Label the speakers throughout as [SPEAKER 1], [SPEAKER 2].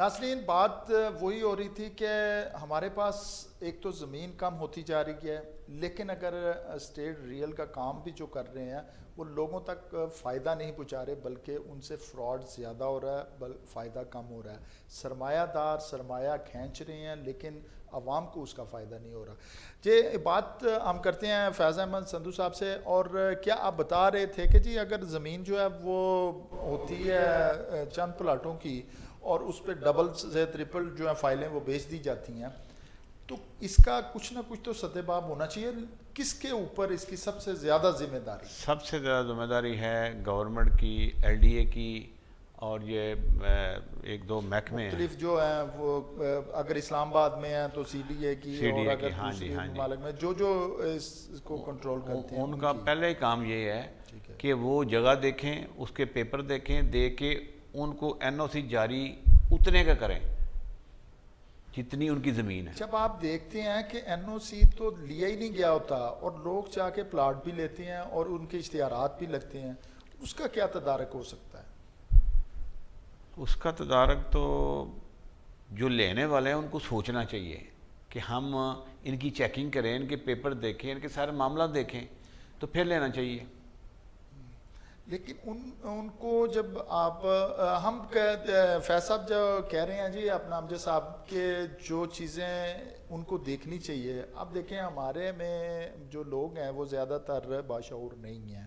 [SPEAKER 1] ناظرین، بات وہی ہو رہی تھی کہ ہمارے پاس ایک تو زمین کم ہوتی جا رہی ہے، لیکن اگر اسٹیٹ ریئل کا کام بھی جو کر رہے ہیں وہ لوگوں تک فائدہ نہیں پہنچا رہے، بلکہ ان سے فراڈ زیادہ ہو رہا ہے، فائدہ کم ہو رہا ہے۔ سرمایہ دار سرمایہ کھینچ رہے ہیں لیکن عوام کو اس کا فائدہ نہیں ہو رہا۔ جی، بات ہم کرتے ہیں فیض احمد سندھو صاحب سے، اور کیا آپ بتا رہے تھے کہ جی اگر زمین جو ہے وہ ہوتی ہے چند پلاٹوں کی اور اس پہ ڈبل سے ٹرپل جو ہے فائلیں وہ بیچ دی جاتی ہیں، تو اس کا کچھ نہ کچھ تو سدباب ہونا چاہیے۔ کس کے اوپر اس کی سب سے زیادہ ذمہ داری؟
[SPEAKER 2] سب سے زیادہ ذمہ داری ہے گورنمنٹ کی، ایل ڈی اے کی، اور یہ ایک دو محکمے ہیں
[SPEAKER 1] مختلف جو ہیں وہ، اگر اسلام آباد میں ہیں تو سی ڈی اے کی،
[SPEAKER 2] سی ڈی
[SPEAKER 1] اور
[SPEAKER 2] اے
[SPEAKER 1] اگر
[SPEAKER 2] کی، ہاں جی
[SPEAKER 1] دوسرے
[SPEAKER 2] ہاں جی،
[SPEAKER 1] ممالک میں جو اس کو کنٹرول کرتے ہیں
[SPEAKER 2] ان کا
[SPEAKER 1] کی۔
[SPEAKER 2] پہلے ہی کام یہ ہے
[SPEAKER 1] ٹھیک ہے۔
[SPEAKER 2] کہ وہ جگہ دیکھیں، اس کے پیپر دیکھیں، دیکھ کے ان کو این او سی جاری اتنے کا کریں جتنی ان کی زمین ہے۔
[SPEAKER 1] جب آپ دیکھتے ہیں کہ این او سی تو لیا ہی نہیں گیا ہوتا اور لوگ جا کے پلاٹ بھی لیتے ہیں اور ان کے اشتہارات بھی لگتے ہیں، اس کا کیا تدارک ہو سکتا ہے؟
[SPEAKER 2] اس کا تدارک تو جو لینے والے ہیں ان کو سوچنا چاہیے کہ ہم ان کی چیکنگ کریں، ان کے پیپر دیکھیں، ان کے سارے معاملات دیکھیں تو پھر لینا چاہیے۔
[SPEAKER 1] لیکن ان کو جب آپ ہم فیض صاحب جو کہہ رہے ہیں جی اپنا امجد صاحب کہ جو چیزیں ان کو دیکھنی چاہیے، اب دیکھیں ہمارے میں جو لوگ ہیں وہ زیادہ تر باشعور نہیں ہیں،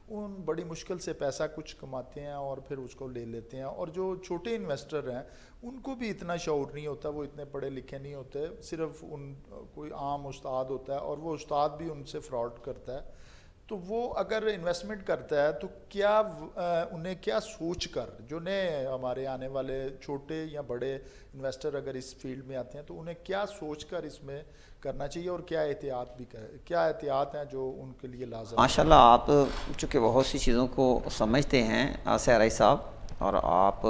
[SPEAKER 1] ان بڑی مشکل سے پیسہ کچھ کماتے ہیں اور پھر اس کو لے لیتے ہیں، اور جو چھوٹے انویسٹر ہیں ان کو بھی اتنا شعور نہیں ہوتا، وہ اتنے پڑھے لکھے نہیں ہوتے، صرف ان کوئی عام استاد ہوتا ہے اور وہ استاد بھی ان سے فراڈ کرتا ہے۔ تو وہ اگر انویسٹمنٹ کرتا ہے تو کیا انہیں کیا سوچ کر، جو نئے ہمارے آنے والے چھوٹے یا بڑے انویسٹر اگر اس فیلڈ میں آتے ہیں تو انہیں کیا سوچ کر اس میں کرنا چاہیے، اور کیا احتیاط بھی کیا احتیاط ہیں جو ان کے لیے لازم ہے؟
[SPEAKER 3] ماشاءاللہ، آپ چونکہ بہت سی چیزوں کو سمجھتے ہیں سہرائی صاحب، اور آپ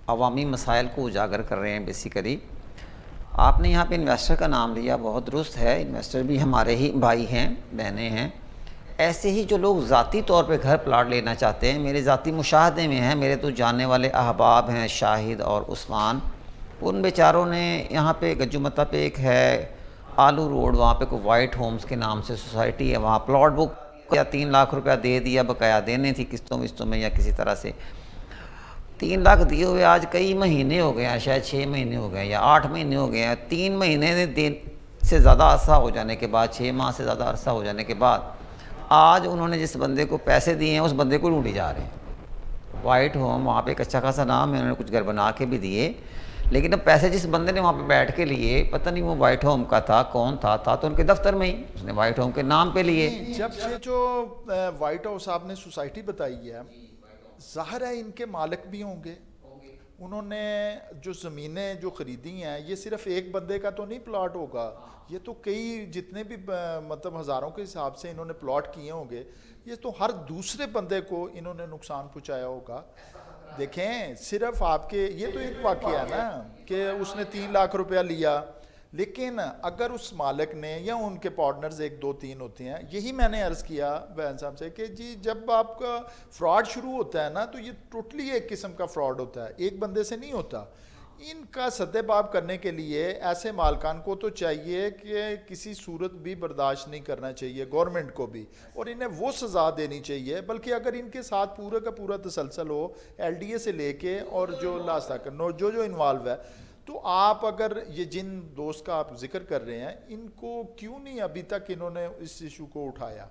[SPEAKER 3] عوامی مسائل کو اجاگر کر رہے ہیں بیسیکلی۔ آپ نے یہاں پہ انویسٹر کا نام لیا، بہت درست ہے، انویسٹر بھی ہمارے ہی بھائی ہیں، بہنیں ہیں۔ ایسے ہی جو لوگ ذاتی طور پہ گھر پلاٹ لینا چاہتے ہیں، میرے ذاتی مشاہدے میں ہیں، میرے تو جاننے والے احباب ہیں شاہد اور عثمان، ان بیچاروں نے یہاں پہ گجو متا پہ ایک ہے آلو روڈ، وہاں پہ کوئی وائٹ ہومز کے نام سے سوسائٹی ہے، وہاں پلاٹ بک یا 3 لاکھ روپیہ دے دیا، بقایا دینے تھی قسطوں میں یا کسی طرح سے 3 لاکھ دیے ہوئے آج کئی مہینے ہو گئے ہیں، شاید 6 مہینے ہو گئے ہیں یا 8 مہینے ہو گئے ہیں۔ 3 مہینے سے زیادہ عرصہ ہو جانے کے بعد، 6 ماہ سے زیادہ عرصہ ہو جانے کے بعد، آج انہوں نے جس بندے کو پیسے دیے ہیں اس بندے کو لوٹی جا رہے ہیں۔ وائٹ ہوم وہاں پہ ایک اچھا خاصا نام ہے، انہوں نے کچھ گھر بنا کے بھی دیے، لیکن اب پیسے جس بندے نے وہاں پہ بیٹھ کے لیے، پتہ نہیں وہ وائٹ ہوم کا تھا، کون تھا تو ان کے دفتر میں ہی اس نے وائٹ ہوم کے نام پہ لیے۔
[SPEAKER 1] جب سے جو وائٹ ہاؤس صاحب نے سوسائٹی بتائی ہے، ظاہر ہے ان کے مالک بھی ہوں گے، انہوں نے جو زمینیں جو خریدی ہیں یہ صرف ایک بندے کا تو نہیں پلاٹ ہوگا، یہ تو کئی جتنے بھی مطلب ہزاروں کے حساب سے انہوں نے پلاٹ کیے ہوں گے، یہ تو ہر دوسرے بندے کو انہوں نے نقصان پہنچایا ہوگا۔ دیکھیں صرف آپ کے یہ تو ایک واقعہ ہے نا کہ اس نے 3 لاکھ روپیہ لیا، لیکن اگر اس مالک نے یا ان کے پارٹنرز 1 2 3 ہوتے ہیں، یہی میں نے عرض کیا بہن صاحب سے کہ جی جب آپ کا فراڈ شروع ہوتا ہے نا تو یہ ٹوٹلی ایک قسم کا فراڈ ہوتا ہے، ایک بندے سے نہیں ہوتا۔ ان کا سدباب کرنے کے لیے ایسے مالکان کو تو چاہیے کہ کسی صورت بھی برداشت نہیں کرنا چاہیے، گورنمنٹ کو بھی، اور انہیں وہ سزا دینی چاہیے، بلکہ اگر ان کے ساتھ پورا کا پورا تسلسل ہو ایل ڈی اے سے لے کے اور جو لاسٹ تک جو انوالو ہے، تو آپ اگر یہ جن دوست کا آپ ذکر کر رہے ہیں ان کو کیوں نہیں ابھی تک انہوں نے اس ایشو کو اٹھایا؟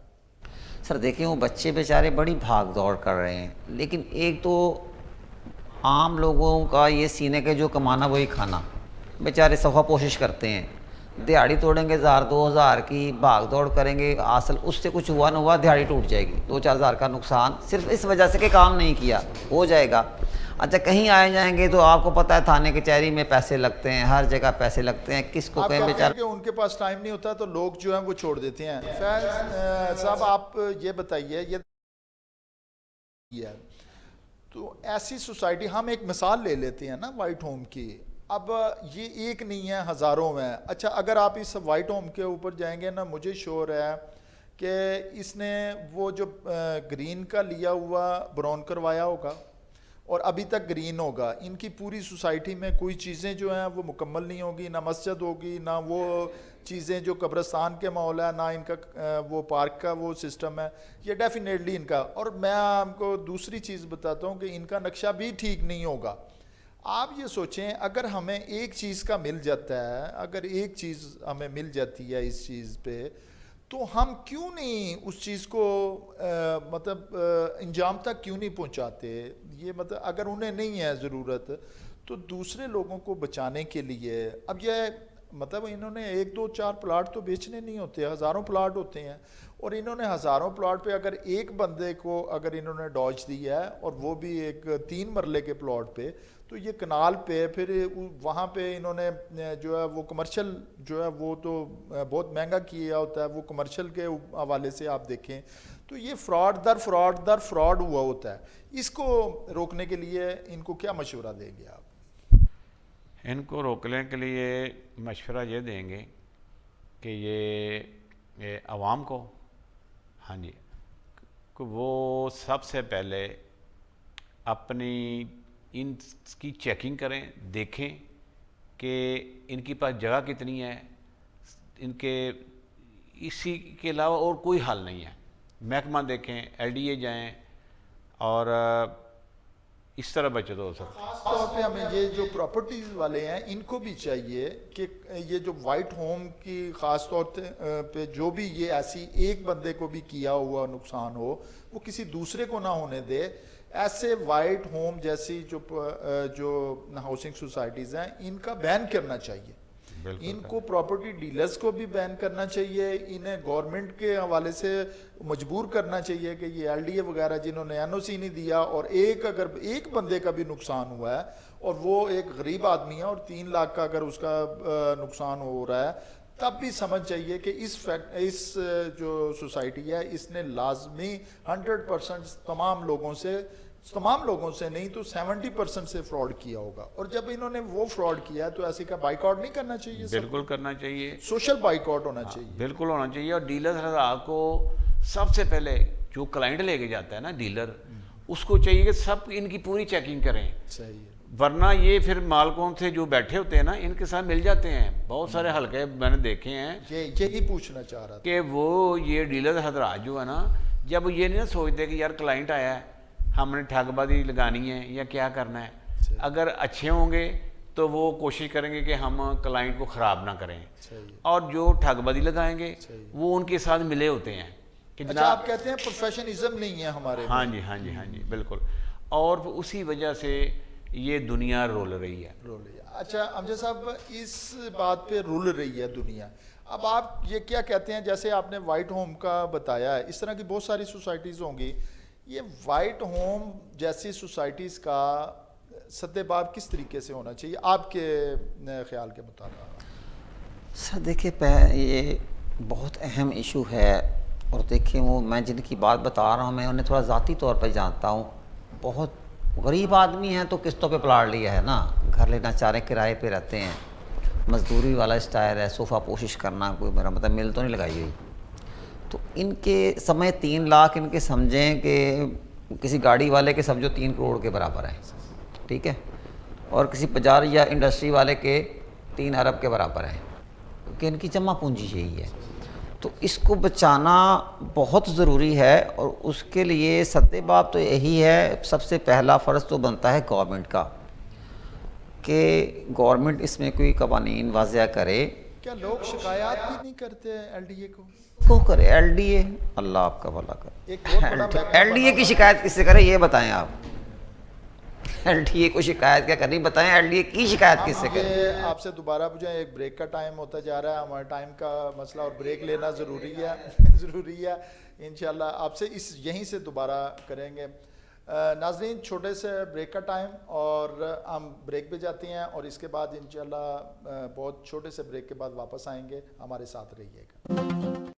[SPEAKER 3] سر دیکھیں، وہ بچے بیچارے بڑی بھاگ دوڑ کر رہے ہیں، لیکن ایک تو عام لوگوں کا یہ سینے کے جو کمانا وہی کھانا، بیچارے صفا کوشش کرتے ہیں، دیہڑی توڑیں گے 1000 کی، بھاگ دوڑ کریں گے، اصل اس سے کچھ ہوا نہ ہوا دیہڑی ٹوٹ جائے گی، 2-4 ہزار کا نقصان صرف اس وجہ سے کہ کام نہیں کیا ہو جائے گا۔ اچھا کہیں آئے جائیں گے تو آپ کو پتہ ہے تھانے کچہری میں پیسے لگتے ہیں، ہر جگہ پیسے لگتے ہیں، کس کو
[SPEAKER 1] آپ
[SPEAKER 3] کہیں
[SPEAKER 1] کہتے ہیں
[SPEAKER 3] بیچارہ۔
[SPEAKER 1] کہ ان کے پاس ٹائم نہیں ہوتا تو لوگ جو ہیں وہ چھوڑ دیتے ہیں۔ فیض صاحب آپ یہ بتائیے، یہ تو ایسی سوسائٹی، ہم ایک مثال لے لیتے ہیں نا وائٹ ہوم کی، اب یہ ایک نہیں ہے، ہزاروں میں۔ اچھا اگر آپ اس وائٹ ہوم کے اوپر جائیں گے نا، مجھے شور ہے کہ اس نے وہ جو گرین کا لیا ہوا براؤن کروایا ہوگا، اور ابھی تک گرین ہوگا. ان کی پوری سوسائٹی میں کوئی چیزیں جو ہیں وہ مکمل نہیں ہوگی, نہ مسجد ہوگی, نہ وہ چیزیں جو قبرستان کے ماحول ہے, نہ ان کا وہ پارک کا وہ سسٹم ہے. یہ ڈیفینیٹلی ان کا. اور میں آپ کو دوسری چیز بتاتا ہوں کہ ان کا نقشہ بھی ٹھیک نہیں ہوگا. آپ یہ سوچیں اگر ہمیں ایک چیز کا مل جاتا ہے, اگر ایک چیز ہمیں مل جاتی ہے اس چیز پہ, تو ہم کیوں نہیں اس چیز کو مطلب انجام تک کیوں نہیں پہنچاتے. یہ مطلب اگر انہیں نہیں ہے ضرورت تو دوسرے لوگوں کو بچانے کے لیے. اب یہ مطلب انہوں نے 1 2 4 پلاٹ تو بیچنے نہیں ہوتے, ہزاروں پلاٹ ہوتے ہیں, اور انہوں نے ہزاروں پلاٹ پہ اگر ایک بندے کو اگر انہوں نے ڈاج دیا ہے, اور وہ بھی ایک 3 مرلے کے پلاٹ پہ, تو یہ کنال پہ پھر وہاں پہ انہوں نے جو ہے وہ کمرشل جو ہے وہ تو بہت مہنگا کیا ہوتا ہے. وہ کمرشل کے حوالے سے آپ دیکھیں تو یہ فراڈ در فراڈ ہوا ہوتا ہے. اس کو روکنے کے لیے ان کو کیا مشورہ دیں گے آپ؟
[SPEAKER 2] ان کو روکنے کے لیے مشورہ یہ دیں گے کہ یہ عوام کو, ہاں جی, کہ وہ سب سے پہلے اپنی ان کی چیکنگ کریں, دیکھیں کہ ان کے پاس جگہ کتنی ہے. ان کے اسی کے علاوہ اور کوئی حل نہیں ہے. محکمہ دیکھیں, LDA جائیں, اور اس طرح بچت ہو سکتا ہے.
[SPEAKER 1] خاص طور پہ ہمیں یہ جو پراپرٹیز والے ہیں ان کو بھی چاہیے کہ یہ جو وائٹ ہوم کی خاص طور پہ جو بھی یہ ایسی ایک بندے کو بھی کیا ہوا نقصان ہو وہ کسی دوسرے کو نہ ہونے دے. ایسے وائٹ ہوم جیسی جو ہاؤسنگ سوسائٹیز ہیں ان کا بین کرنا چاہیے. ان کو پراپرٹی ڈیلرز کو بھی بین کرنا چاہیے. انہیں گورنمنٹ کے حوالے سے مجبور کرنا چاہیے کہ یہ LDA وغیرہ جنہوں نے NOC نہیں دیا, اور اگر ایک بندے کا بھی نقصان ہوا ہے اور وہ ایک غریب آدمی ہے اور 3 لاکھ کا اگر اس کا نقصان ہو رہا ہے, تب بھی سمجھ چاہیے کہ اس جو سوسائٹی ہے اس نے لازمی 100% تمام لوگوں سے نہیں تو 70% سے فراڈ کیا ہوگا. اور جب انہوں نے وہ فراڈ کیا تو ایسے کا بائیکاٹ نہیں کرنا چاہیے.
[SPEAKER 2] بالکل کرنا چاہیے,
[SPEAKER 1] سوشل بائیکاٹ ہونا چاہیے.
[SPEAKER 2] بالکل ہونا چاہیے. اور ڈیلر حضرات کو سب سے پہلے جو کلائنٹ لے کے جاتا ہے نا ڈیلر, اس کو چاہیے کہ سب ان کی پوری چیکنگ کریں.
[SPEAKER 1] صحیح ہے.
[SPEAKER 2] ورنہ یہ پھر مالکوں سے جو بیٹھے ہوتے ہیں نا ان کے ساتھ مل جاتے ہیں. بہت سارے حلقے میں نے دیکھے ہیں,
[SPEAKER 1] یہی پوچھنا چاہ رہا تھا
[SPEAKER 2] کہ وہ یہ ڈیلر حضرات جو ہے نا, جب یہ نہیں سوچتے کہ یار کلائنٹ آیا ہے ہم نے ٹھگ بازی لگانی ہے یا کیا کرنا ہے, اگر اچھے ہوں گے تو وہ کوشش کریں گے کہ ہم کلائنٹ کو خراب نہ کریں. اور جو ٹھگ بازی لگائیں گے وہ ان کے ساتھ ملے ہوتے ہیں کہ
[SPEAKER 1] جناب آپ کہتے ہیں پروفیشنزم نہیں ہے ہمارے.
[SPEAKER 2] ہاں جی, ہاں جی, ہاں جی, بالکل. اور اسی وجہ سے یہ دنیا رول رہی ہے.
[SPEAKER 1] اچھا امجد صاحب, اس بات پہ رول رہی ہے دنیا. اب آپ یہ کیا کہتے ہیں, جیسے آپ نے وائٹ ہوم کا بتایا ہے, اس طرح کی بہت ساری سوسائٹیز ہوں گی. یہ وائٹ ہوم جیسی سوسائٹیز کا سد باب کس طریقے سے ہونا چاہیے آپ کے خیال کے مطابق؟
[SPEAKER 3] سر دیکھیے یہ بہت اہم ایشو ہے. اور دیکھیں وہ میں جن کی بات بتا رہا ہوں میں انہیں تھوڑا ذاتی طور پر جانتا ہوں. بہت غریب آدمی ہیں تو قسطوں پہ پلاٹ لیا ہے نا, گھر لینا چاہ رہے ہیں, کرائے پہ رہتے ہیں, مزدوری والا اسٹائل ہے, صوفہ پوشش کرنا, کوئی میرا مطلب مل تو نہیں لگائی ہوئی. تو ان کے سمے 3 لاکھ ان کے سمجھیں کہ کسی گاڑی والے کے سمجھو 3 کروڑ کے برابر ہیں, ٹھیک ہے, اور کسی پجار یا انڈسٹری والے کے 3 ارب کے برابر ہیں, کہ ان کی جمع پونجی یہی ہے. تو اس کو بچانا بہت ضروری ہے, اور اس کے لیے سد باب تو یہی ہے, سب سے پہلا فرض تو بنتا ہے گورنمنٹ کا کہ گورنمنٹ اس میں کوئی قوانین واضح کرے.
[SPEAKER 1] کیا لوگ شکایات بھی نہیں کرتے LDA کو
[SPEAKER 3] کرے؟ LDA اللہ آپ کا بھلا کرے. LDA کی شکایت کس سے کرے یہ بتائیں آپ. LDA کو شکایت کیا کرنی بتائیں, LDA کی شکایت کس سے کرے؟
[SPEAKER 1] آپ سے دوبارہ پوچھیں, ایک بریک کا ٹائم ہوتا جا رہا ہے, ہمارے ٹائم کا مسئلہ, اور بریک لینا ضروری ہے. انشاءاللہ آپ سے یہیں سے دوبارہ کریں گے. ناظرین چھوٹے سے بریک کا ٹائم, اور ہم بریک پہ جاتے ہیں, اور اس کے بعد انشاءاللہ بہت چھوٹے سے بریک کے بعد واپس آئیں گے. ہمارے ساتھ رہیے گا.